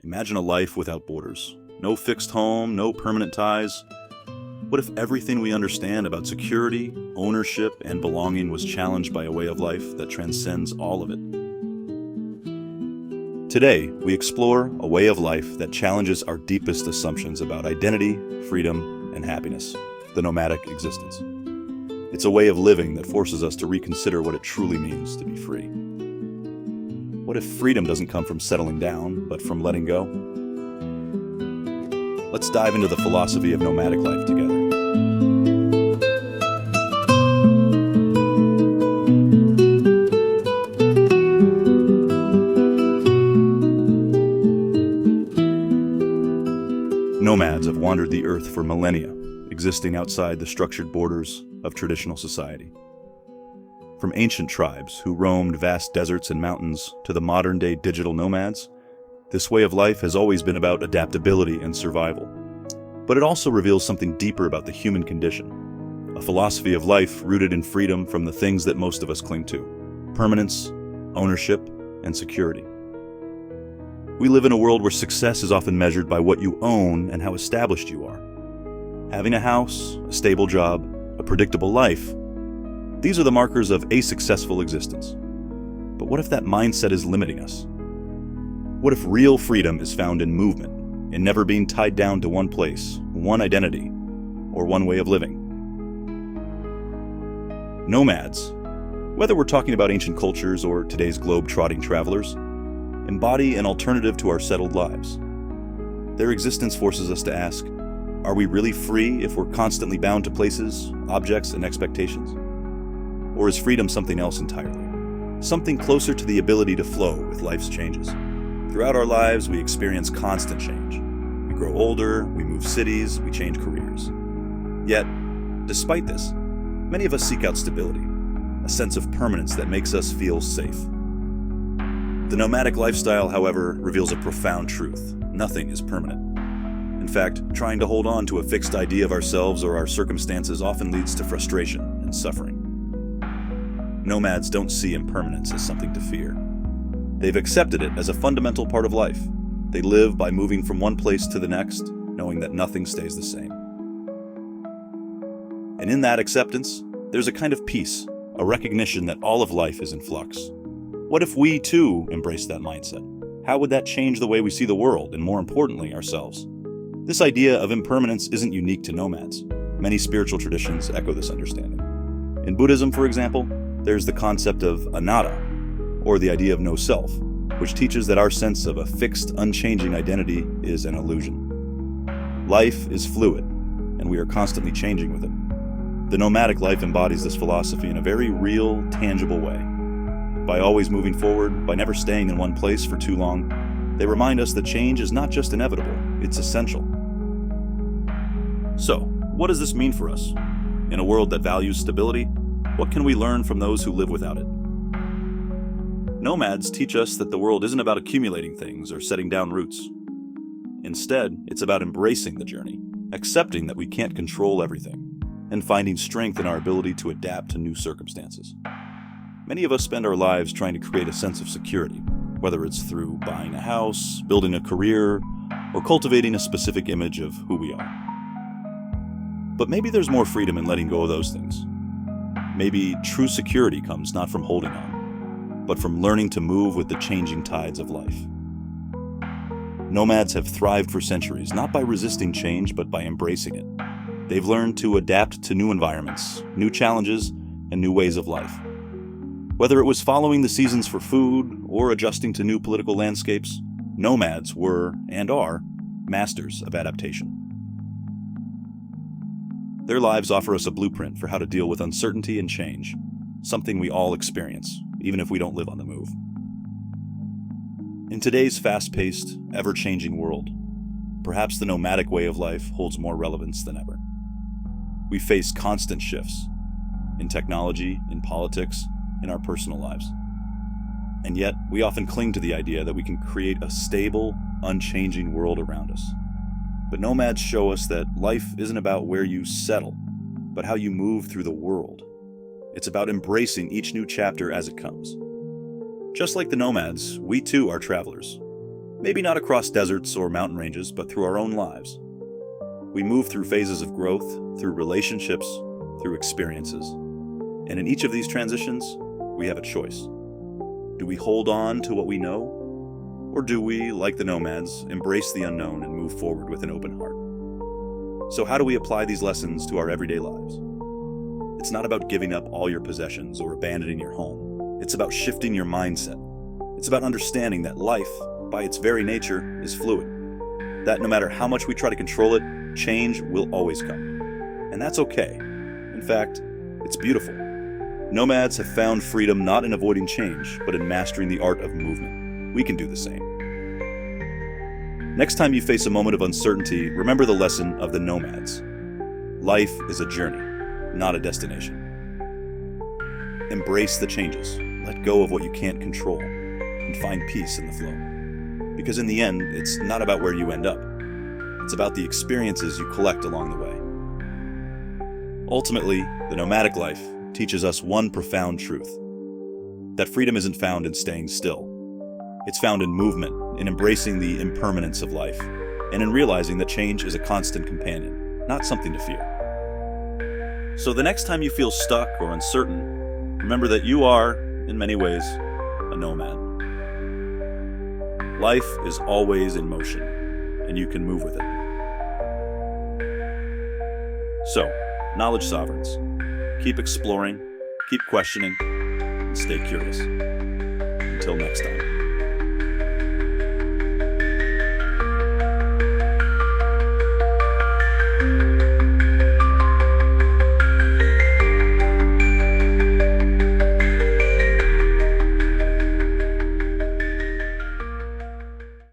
Imagine a life without borders. No fixed home, no permanent ties. What if everything we understand about security, ownership, and belonging was challenged by a way of life that transcends all of it? Today, we explore a way of life that challenges our deepest assumptions about identity, freedom, and happiness, the nomadic existence. It's a way of living that forces us to reconsider what it truly means to be free. What if freedom doesn't come from settling down, but from letting go? Let's dive into the philosophy of nomadic life together. Nomads have wandered the earth for millennia, existing outside the structured borders of traditional society. From ancient tribes who roamed vast deserts and mountains to the modern-day digital nomads, this way of life has always been about adaptability and survival. But it also reveals something deeper about the human condition, a philosophy of life rooted in freedom from the things that most of us cling to: permanence, ownership, and security. We live in a world where success is often measured by what you own and how established you are. Having a house, a stable job, a predictable life, these are the markers of a successful existence. But what if that mindset is limiting us? What if real freedom is found in movement, in never being tied down to one place, one identity, or one way of living? Nomads, whether we're talking about ancient cultures or today's globe-trotting travelers, embody an alternative to our settled lives. Their existence forces us to ask, are we really free if we're constantly bound to places, objects, and expectations? Or is freedom something else entirely? Something closer to the ability to flow with life's changes. Throughout our lives, we experience constant change. We grow older, we move cities, we change careers. Yet, despite this, many of us seek out stability, a sense of permanence that makes us feel safe. The nomadic lifestyle, however, reveals a profound truth. Nothing is permanent. In fact, trying to hold on to a fixed idea of ourselves or our circumstances often leads to frustration and suffering. Nomads don't see impermanence as something to fear. They've accepted it as a fundamental part of life. They live by moving from one place to the next, knowing that nothing stays the same. And in that acceptance, there's a kind of peace, a recognition that all of life is in flux. What if we, too, embraced that mindset? How would that change the way we see the world, and more importantly, ourselves? This idea of impermanence isn't unique to nomads. Many spiritual traditions echo this understanding. In Buddhism, for example, there's the concept of anatta, or the idea of no self, which teaches that our sense of a fixed, unchanging identity is an illusion. Life is fluid, and we are constantly changing with it. The nomadic life embodies this philosophy in a very real, tangible way. By always moving forward, by never staying in one place for too long, they remind us that change is not just inevitable, it's essential. So, what does this mean for us? In a world that values stability, what can we learn from those who live without it? Nomads teach us that the world isn't about accumulating things or setting down roots. Instead, it's about embracing the journey, accepting that we can't control everything, and finding strength in our ability to adapt to new circumstances. Many of us spend our lives trying to create a sense of security, whether it's through buying a house, building a career, or cultivating a specific image of who we are. But maybe there's more freedom in letting go of those things. Maybe true security comes not from holding on, but from learning to move with the changing tides of life. Nomads have thrived for centuries, not by resisting change, but by embracing it. They've learned to adapt to new environments, new challenges, and new ways of life. Whether it was following the seasons for food or adjusting to new political landscapes, nomads were, and are, masters of adaptation. Their lives offer us a blueprint for how to deal with uncertainty and change, something we all experience, even if we don't live on the move. In today's fast-paced, ever-changing world, perhaps the nomadic way of life holds more relevance than ever. We face constant shifts in technology, in politics, in our personal lives. And yet, we often cling to the idea that we can create a stable, unchanging world around us. But nomads show us that life isn't about where you settle, but how you move through the world. It's about embracing each new chapter as it comes. Just like the nomads, we too are travelers. Maybe not across deserts or mountain ranges, but through our own lives. We move through phases of growth, through relationships, through experiences. And in each of these transitions, we have a choice. Do we hold on to what we know? Or do we, like the Nomads, embrace the unknown and move forward with an open heart? So how do we apply these lessons to our everyday lives? It's not about giving up all your possessions or abandoning your home. It's about shifting your mindset. It's about understanding that life, by its very nature, is fluid. That no matter how much we try to control it, change will always come. And that's okay. In fact, it's beautiful. Nomads have found freedom not in avoiding change, but in mastering the art of movement. We can do the same. Next time you face a moment of uncertainty, remember the lesson of the Nomads. Life is a journey, not a destination. Embrace the changes, let go of what you can't control, and find peace in the flow. Because in the end, it's not about where you end up. It's about the experiences you collect along the way. Ultimately, the nomadic life teaches us one profound truth: that freedom isn't found in staying still. It's found in movement, in embracing the impermanence of life, and in realizing that change is a constant companion, not something to fear. So the next time you feel stuck or uncertain, remember that you are, in many ways, a nomad. Life is always in motion, and you can move with it. So, knowledge sovereigns, keep exploring, keep questioning, and stay curious. Until next time.